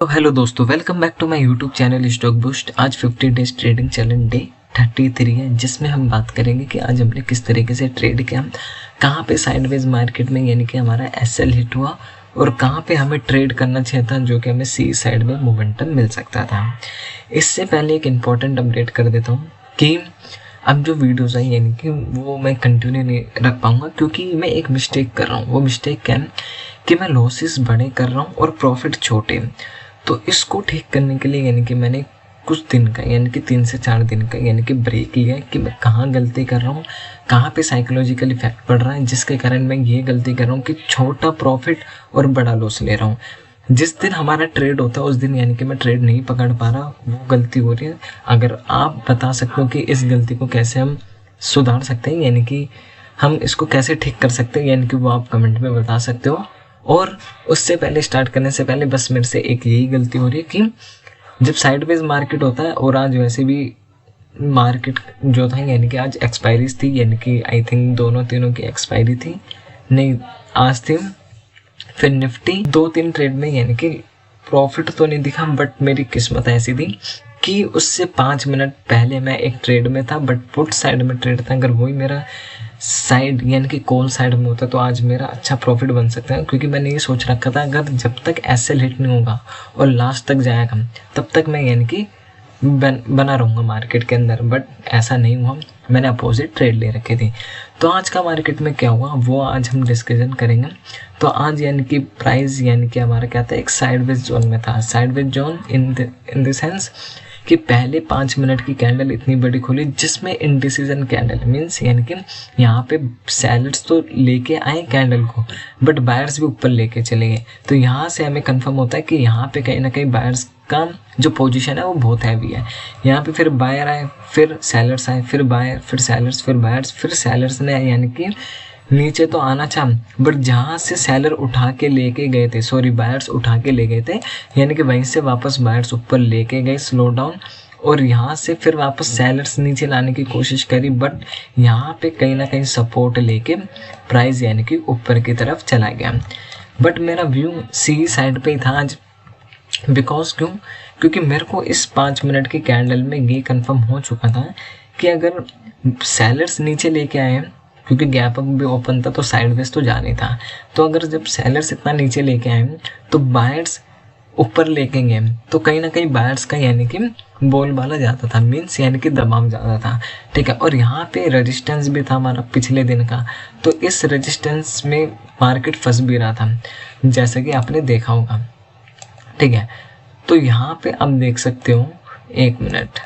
तो हेलो दोस्तों, welcome back to my YouTube channel stock boost. आज 50 डेज ट्रेडिंग चैलेंज डे 33 है, जिसमें हम बात करेंगे कि आज हमने किस तरीके से ट्रेड किया, कहाँ पे साइडवेज मार्केट में यानी कि हमारा एसएल हिट हुआ और कहाँ पे हमें ट्रेड करना चाहिए था जो कि हमें सी साइड में मोमेंटम मिल सकता था। इससे पहले एक इम्पॉर्टेंट अपडेट कर देता हूँ कि अब जो वीडियोज़ आई यानी कि वो मैं कंटिन्यू नहीं रख पाऊँगा, क्योंकि मैं एक मिस्टेक कर रहा हूँ। वो मिस्टेक क्या है कि मैं लॉसेस बड़े कर रहा हूँ और प्रॉफिट छोटे। तो इसको ठीक करने के लिए यानी कि मैंने कुछ दिन का यानी कि 3 से 4 दिन का यानी कि ब्रेक लिया है कि मैं कहाँ गलती कर रहा हूँ, कहाँ पे साइकोलॉजिकल इफेक्ट पड़ रहा है जिसके कारण मैं ये गलती कर रहा हूँ कि छोटा प्रॉफिट और बड़ा लॉस ले रहा हूँ। जिस दिन हमारा ट्रेड होता है उस दिन यानी कि मैं ट्रेड नहीं पकड़ पा रहा, वो गलती हो रही है। अगर आप बता सकते हो कि इस गलती को कैसे हम सुधार सकते हैं, यानी कि हम इसको कैसे ठीक कर सकते हैं, यानी कि वो आप कमेंट में बता सकते हो। और उससे पहले स्टार्ट करने से पहले बस मेरे से एक यही गलती हो रही है कि जब साइडवेज मार्केट होता है, और आज वैसे भी मार्केट जो था यानी कि आज एक्सपायरीज थी, यानी कि आई थिंक दोनों तीनों की एक्सपायरी थी, नहीं आज थी। फिर निफ्टी 2-3 ट्रेड में यानी कि प्रॉफिट तो नहीं दिखा, बट मेरी किस्मत ऐसी थी कि उससे 5 मिनट पहले मैं एक ट्रेड में था, बट पुट साइड में ट्रेड था। अगर वही मेरा साइड यानी कि कॉल साइड में होता तो आज मेरा अच्छा प्रॉफिट बन सकता है, क्योंकि मैंने ये सोच रखा था अगर जब तक एसएल हिट नहीं होगा और लास्ट तक जाएगा तब तक मैं यानी कि बना रहूँगा मार्केट के अंदर। बट ऐसा नहीं हुआ, मैंने अपोजिट ट्रेड ले रखी थी। तो आज का मार्केट में क्या हुआ वो आज हम डिस्कशन करेंगे। तो आज यानी कि प्राइस यानी कि हमारा क्या था, एक साइडवेज जोन में था। Sideways zone in the sense कि पहले 5 मिनट की कैंडल इतनी बड़ी खुली जिसमें इनडिसीजन कैंडल मीन्स यानी कि यहाँ पे सेलर्स तो लेके आए कैंडल को, बट बायर्स भी ऊपर लेके चले गए। तो यहाँ से हमें कंफर्म होता है कि यहाँ पे कहीं ना कहीं बायर्स का जो पोजीशन है वो बहुत हैवी है। यहाँ पे फिर बायर आए, फिर सेलर्स आए, फिर बायर, फिर सेलर्स, फिर बायर्स, फिर सेलर्स ने यानी कि नीचे तो आना चाह, बट जहाँ से सेलर उठा के लेके गए थे, सॉरी बायर्स उठा के ले गए थे, यानी कि वहीं से वापस बायर्स ऊपर लेके गए स्लो डाउन, और यहाँ से फिर वापस सेलर्स नीचे लाने की कोशिश करी, बट यहाँ पे कहीं ना कहीं सपोर्ट लेके प्राइस यानी कि ऊपर की तरफ चला गया। बट मेरा व्यू सी साइड पे ही था आज, बिकॉज क्योंकि मेरे को इस 5 मिनट की कैंडल में ये कंफर्म हो चुका था कि अगर सेलर्स नीचे लेके आए, क्योंकि गैप अप भी ओपन था तो साइडवेज तो जाने था, तो अगर जब सेलर्स इतना नीचे लेके आए तो बायर्स ऊपर लेके गए, तो कहीं ना कहीं बायर्स का यानी कि बोलबाला जाता था, मीन्स यानी कि दबाव ज़्यादा था। ठीक है, और यहाँ पे रेजिस्टेंस भी था हमारा पिछले दिन का, तो इस रेजिस्टेंस में मार्केट फंस भी रहा था जैसा कि आपने देखा होगा। ठीक है, तो यहाँ पे आप देख सकते हो, एक मिनट,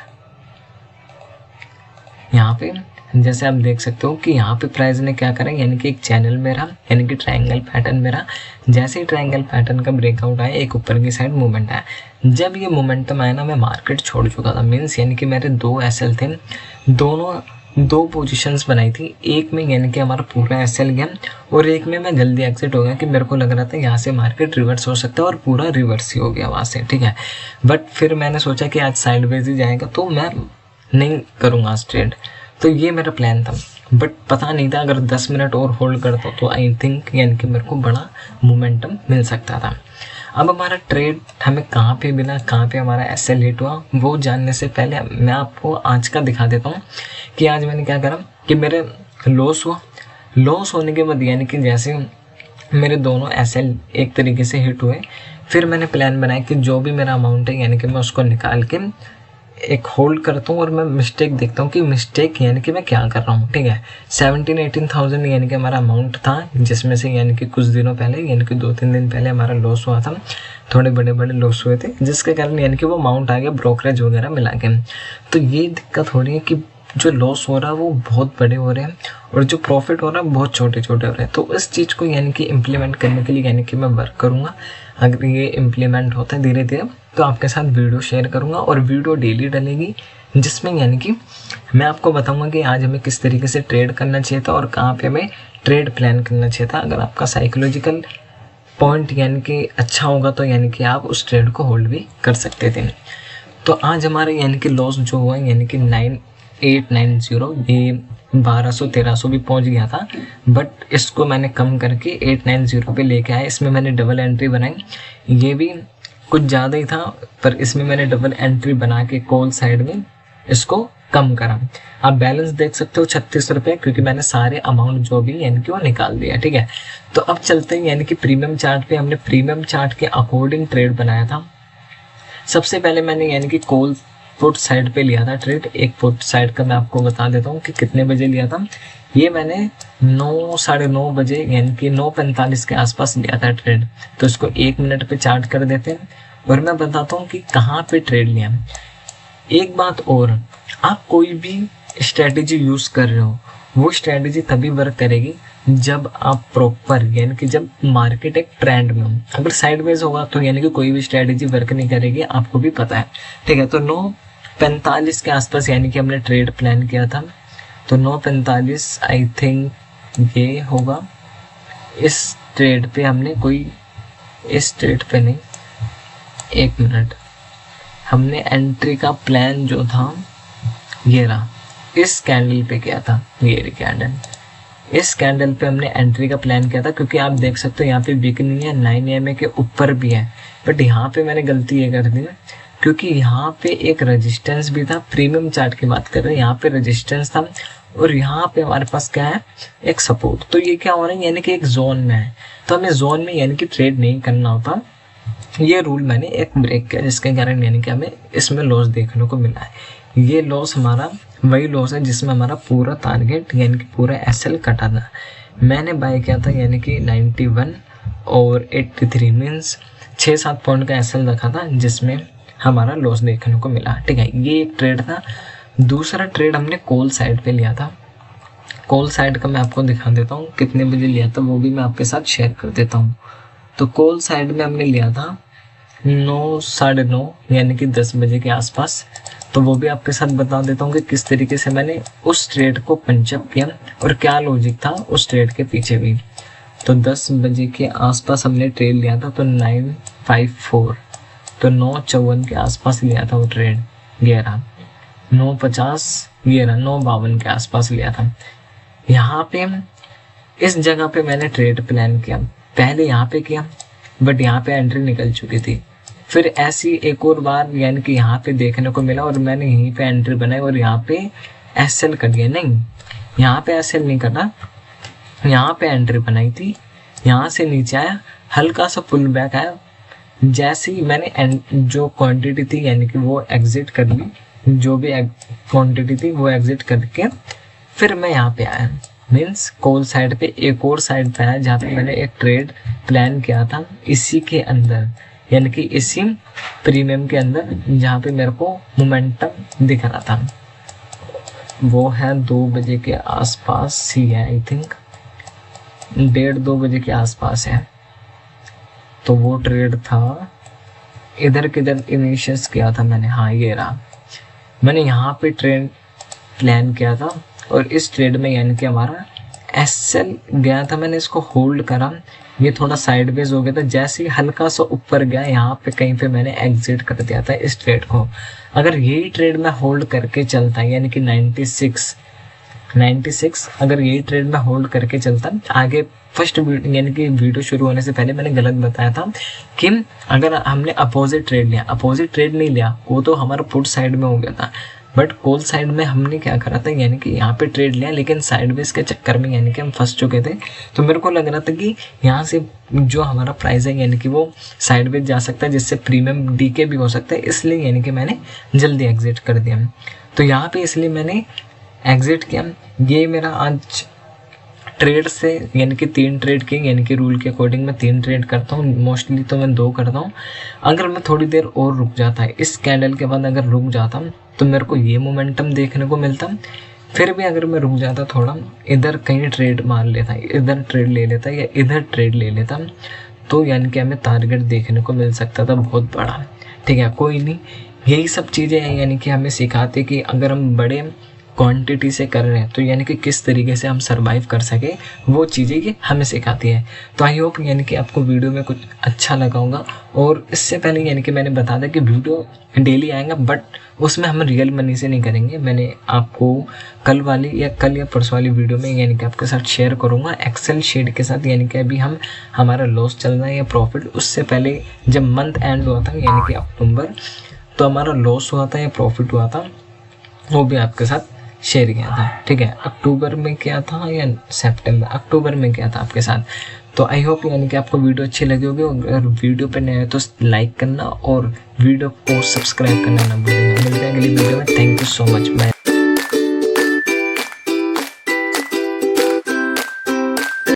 यहाँ पे जैसे आप देख सकते हो कि यहाँ पे प्राइस ने क्या करा, यानी कि एक चैनल में रहा, यानी कि ट्रायंगल पैटर्न में रहा। जैसे ही ट्रायंगल पैटर्न का ब्रेकआउट आया, एक ऊपर की साइड मूवमेंट आया। जब ये मोमेंटम आया ना, मैं मार्केट छोड़ चुका था, मीन्स यानी कि मेरे 2 एसएल थे, दोनों 2 पोजीशंस बनाई थी। एक में यानी कि हमारा पूरा एसएल गया और एक में मैं जल्दी एग्जिट हो गया कि मेरे को लग रहा था यहाँ से मार्केट रिवर्स हो सकता है, और पूरा रिवर्स ही हो गया वहाँ से। ठीक है, बट फिर मैंने सोचा कि आज साइडवेज ही जाएगा तो मैं नहीं करूँगा आज ट्रेड, तो ये मेरा प्लान था। बट पता नहीं था अगर 10 मिनट और होल्ड करता तो आई थिंक यानी कि मेरे को बड़ा मोमेंटम मिल सकता था। अब हमारा ट्रेड हमें कहाँ पे मिला, कहाँ पे हमारा एसएल हिट हुआ, वो जानने से पहले मैं आपको आज का दिखा देता हूँ कि आज मैंने क्या करा कि मेरे लॉस हुआ। लॉस होने के बाद यानी कि जैसे मेरे दोनों एसएल एक तरीके से हिट हुए, फिर मैंने प्लान बनाया कि जो भी मेरा अमाउंट है यानी कि मैं उसको निकाल के एक होल्ड करता हूँ और मैं मिस्टेक देखता हूँ कि मिस्टेक यानी कि मैं क्या कर रहा हूँ। ठीक है, 17-18,000 यानी कि हमारा अमाउंट था, जिसमें से यानी कि कुछ दिनों पहले यानी कि 2-3 दिन पहले हमारा लॉस हुआ था, थोड़े बड़े बड़े लॉस हुए थे, जिसके कारण यानी कि वो अमाउंट आ गया ब्रोकरेज वगैरह मिला के। तो ये दिक्कत हो रही है कि जो लॉस हो रहा है वो बहुत बड़े हो रहे हैं और जो प्रॉफिट हो रहा है बहुत छोटे छोटे हो रहे हैं। तो इस चीज़ को यानी कि इम्प्लीमेंट करने के लिए यानी कि मैं वर्क करूँगा। अगर ये इम्प्लीमेंट होता है धीरे धीरे तो आपके साथ वीडियो शेयर करूँगा, और वीडियो डेली डलेगी, जिसमें यानी कि मैं आपको बताऊँगा कि आज हमें किस तरीके से ट्रेड करना चाहिए था और कहाँ पे हमें ट्रेड प्लान करना चाहिए था। अगर आपका साइकोलॉजिकल पॉइंट यानी कि अच्छा होगा तो यानी कि आप उस ट्रेड को होल्ड भी कर सकते थे। तो आज हमारे यानी कि लॉस जो हुआ यानी कि 9890, ये 1200-1300 भी पहुंच गया था, बट इसको मैंने कम करके 890 पे लेके आया। इसमें मैंने डबल एंट्री बनाई, ये भी कुछ ज़्यादा ही था, पर इसमें मैंने डबल एंट्री बना के कॉल साइड में इसको कम करा। आप बैलेंस देख सकते हो 36 रुपये, क्योंकि मैंने सारे अमाउंट जो भी यानी कि वो निकाल दिया। ठीक है, तो अब चलते हैं यानी कि प्रीमियम चार्ट पे। हमने प्रीमियम चार्ट के अकॉर्डिंग ट्रेड बनाया था। सबसे पहले मैंने यानी कि कॉल पुट साइड पे लिया था ट्रेड। एक पुट साइड का मैं आपको बता देता हूँ कि कितने बजे लिया था। ये मैंने 9 साढ़े 9 बजे यानी कि 9:45 के आसपास लिया था ट्रेड। तो इसको 1 मिनट पे चार्ट कर देते हैं और मैं बताता हूँ कि कहाँ पे ट्रेड लिया। एक बात और, आप कोई भी स्ट्रेटेजी यूज कर रहे हो, वो स्ट्रेटेजी तभी वर्क करेगी जब आप प्रॉपर यानी कि जब मार्केट एक ट्रेंड में हो। अगर साइडवेज होगा तो यानी कि कोई भी स्ट्रेटेजी वर्क नहीं करेगी, आपको भी पता है। ठीक है, तो 9:45 के आसपास यानी कि हमने ट्रेड प्लान किया था। तो 9:45 आई थिंक ये होगा। इस ट्रेड पे हमने कोई, इस ट्रेड पे नहीं, 1 मिनट, हमने एंट्री का प्लान जो था ये रहा, इस कैंडल पे किया था। ये रही कैंडल, इस कैंडल पे हमने एंट्री का प्लान किया था, क्योंकि आप देख सकते हो यहाँ पे बिक नहीं है, 9 EMA के ऊपर भी है। बट यहाँ पे मैंने गलती ये कर दी क्योंकि यहाँ पे एक रेजिस्टेंस भी था। प्रीमियम चार्ट की बात कर रहे हैं, यहाँ पे रेजिस्टेंस था और यहाँ पे हमारे पास क्या है, एक सपोर्ट। तो ये क्या हो रहा है, यानी कि एक जोन में है, तो हमें जोन में यानी कि ट्रेड नहीं करना होता। ये रूल मैंने एक ब्रेक किया, जिसके कारण यानी कि हमें इसमें लॉस देखने को मिला है। ये लॉस हमारा वही लॉस है जिसमें हमारा पूरा टारगेट यानी कि पूरा SL कटा था। मैंने बाय किया था यानी कि 91 और 83, मीन्स 6-7 पॉइंट का SL रखा था, जिसमें हमारा लॉस देखने को मिला। ठीक है, ये एक ट्रेड था। दूसरा ट्रेड हमने कॉल साइड पे लिया था। कॉल साइड का मैं आपको दिखा देता हूँ कितने बजे लिया था, वो भी मैं आपके साथ शेयर कर देता हूँ। तो कॉल साइड में हमने लिया था 9 साढ़े 9 यानी कि 10 बजे के आसपास। तो वो भी आपके साथ बता देता हूँ कि किस तरीके से मैंने उस ट्रेड को पंचअप किया और क्या लॉजिक था उस ट्रेड के पीछे भी। तो 10 बजे के आसपास हमने ट्रेड लिया था, तो 954, तो 954 के आसपास लिया था वो ट्रेड। 950, 952 के आसपास लिया था। यहाँ पे इस जगह पे मैंने ट्रेड प्लान किया, पहले यहाँ पे किया बट यहाँ पे एंट्री निकल चुकी थी। फिर ऐसी एक और बार यानी कि यहाँ पे देखने को मिला और मैंने यहीं पे एंट्री बनाई और यहाँ पे SL कर दिया। नहीं, यहाँ पे SL नहीं करना, यहाँ पे एंट्री बनाई थी, यहाँ से नीचे आया, हल्का सा पुल बैक आया। जैसे ही मैंने जो क्वांटिटी थी यानी कि वो एग्जिट कर ली, जो भी क्वांटिटी थी वो एग्जिट करके फिर मैं यहाँ पे आया, मीन्स कॉल साइड पे एक और साइड पे आया जहाँ पे मैंने एक ट्रेड प्लान किया था इसी के अंदर, यानी कि इसी प्रीमियम के अंदर, जहाँ पे मेरे को मोमेंटम दिख रहा था। वो है 2 बजे के आसपास ही है, आई थिंक 1:30-2 बजे के आसपास है। तो वो ट्रेड था इधर किधर इनिशियस किया था मैंने, हाँ ये रहा। मैंने यहाँ पे ट्रेड प्लान किया था और इस ट्रेड में यानी कि हमारा SL गया था, मैंने इसको होल्ड करा, ये थोड़ा साइडवेज हो गया था। जैसे ही हल्का सा ऊपर गया यहाँ पे कहीं पे मैंने एग्जिट कर दिया था इस ट्रेड को। अगर यही ट्रेड में होल्ड करके चलता यानी कि 96 अगर यही ट्रेड में होल्ड करके चलता आगे, फर्स्ट यानी कि वीडियो शुरू होने से पहले मैंने गलत बताया था कि अगर हमने अपोजिट ट्रेड नहीं लिया, वो तो हमारा पुट साइड में हो गया था। बट कॉल साइड में हमने क्या करा था, यानी कि यहाँ पे ट्रेड लिया लेकिन साइडवेज के चक्कर में यानी कि हम फंस चुके थे। तो मेरे को लग रहा था कि यहाँ से जो हमारा प्राइस है यानी कि वो साइडवेज जा सकता है, जिससे प्रीमियम डीके भी हो सकता है, इसलिए यानी कि मैंने जल्दी एग्जिट कर दिया। तो यहाँ पे इसलिए मैंने एग्जिट किया। ये मेरा आज ट्रेड से यानी कि 3 ट्रेड की, यानी कि रूल के अकॉर्डिंग मैं 3 ट्रेड करता हूँ, मोस्टली तो मैं 2 करता हूँ। अगर मैं थोड़ी देर और रुक जाता है, इस कैंडल के बाद अगर रुक जाता तो मेरे को ये मोमेंटम देखने को मिलता। फिर भी अगर मैं रुक जाता थोड़ा, इधर कहीं ट्रेड मार लेता, इधर ट्रेड ले लेता या इधर ट्रेड ले लेता, तो यानी कि हमें टारगेट देखने को मिल सकता था बहुत बड़ा। ठीक है, कोई नहीं, यही सब चीज़ें हैं यानी कि हमें सिखाते कि अगर हम बड़े क्वांटिटी से कर रहे हैं, तो यानी कि किस तरीके से हम सर्वाइव कर सके, वो चीज़ें ये हमें सिखाती है। तो आई होप यानी कि आपको वीडियो में कुछ अच्छा लगा होगा। और इससे पहले यानी कि मैंने बता दिया कि वीडियो डेली आएगा, बट उसमें हम रियल मनी से नहीं करेंगे। मैंने आपको कल या परसों वाली वीडियो में यानी कि आपके साथ शेयर करूँगा एक्सेल शीट के साथ, यानी कि अभी हमारा लॉस चल रहा है या प्रॉफिट। उससे पहले जब मंथ एंड हुआ था यानी कि अक्टूबर, तो हमारा लॉस हुआ था या प्रॉफिट हुआ था, वो भी आपके साथ शेयर किया था। ठीक है, अक्टूबर में किया था या सितंबर, अक्टूबर में किया था आपके साथ। तो आई होप यानी कि आपको वीडियो अच्छी लगी होगी। अगर वीडियो पे नए हो तो लाइक करना और वीडियो को सब्सक्राइब करना ना भूलिएगा। मिलते हैं अगली वीडियो में। Thank you so much. Bye.